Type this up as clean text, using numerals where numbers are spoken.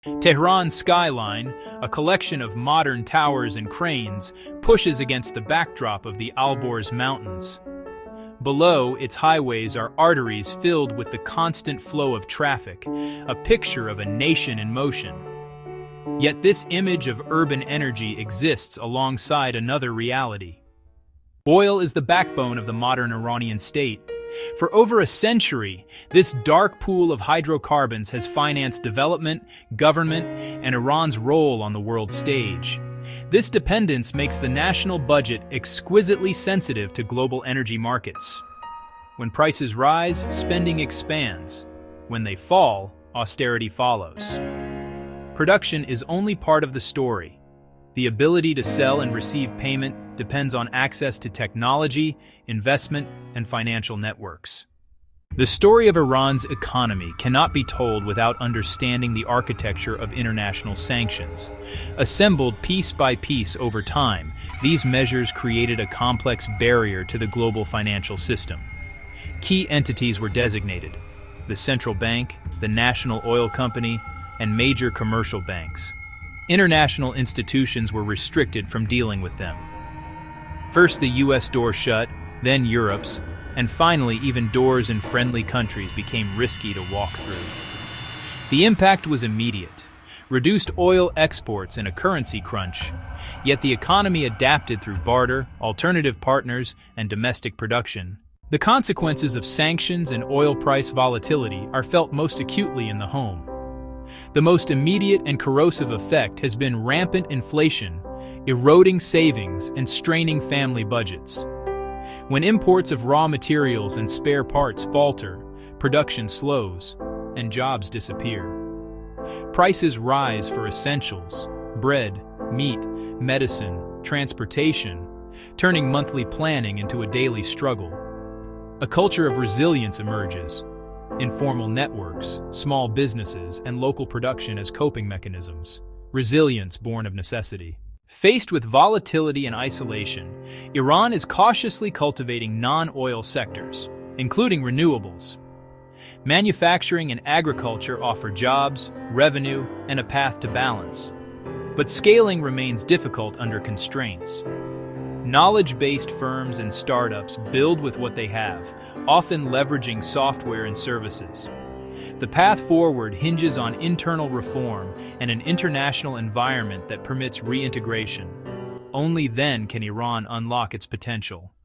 Tehran's skyline, a collection of modern towers and cranes, pushes against the backdrop of the Alborz Mountains. Below, its highways are arteries filled with the constant flow of traffic, a picture of a nation in motion. Yet this image of urban energy exists alongside another reality. Oil is the backbone of the modern Iranian state. For over a century, this dark pool of hydrocarbons has financed development, government, and Iran's role on the world stage. This dependence makes the national budget exquisitely sensitive to global energy markets. When prices rise, spending expands. When they fall, austerity follows. Production is only part of the story. The ability to sell and receive payment depends on access to technology, investment, and financial networks. The story of Iran's economy cannot be told without understanding the architecture of international sanctions. Assembled piece by piece over time, these measures created a complex barrier to the global financial system. Key entities were designated: the central bank, the national oil company, and major commercial banks. International institutions were restricted from dealing with them. First the US door shut, then Europe's, and finally even doors in friendly countries became risky to walk through. The impact was immediate: reduced oil exports and a currency crunch. Yet the economy adapted through barter, alternative partners, and domestic production. The consequences of sanctions and oil price volatility are felt most acutely in the home. The most immediate and corrosive effect has been rampant inflation, eroding savings and straining family budgets. When imports of raw materials and spare parts falter, production slows, and jobs disappear. Prices rise for essentials: bread, meat, medicine, transportation, turning monthly planning into a daily struggle. A culture of resilience emerges: informal networks, small businesses, and local production as coping mechanisms. Resilience born of necessity. Faced with volatility and isolation, Iran is cautiously cultivating non-oil sectors, including renewables. Manufacturing and agriculture offer jobs, revenue, and a path to balance. But scaling remains difficult under constraints. Knowledge-based firms and startups build with what they have, often leveraging software and services. The path forward hinges on internal reform and an international environment that permits reintegration. Only then can Iran unlock its potential.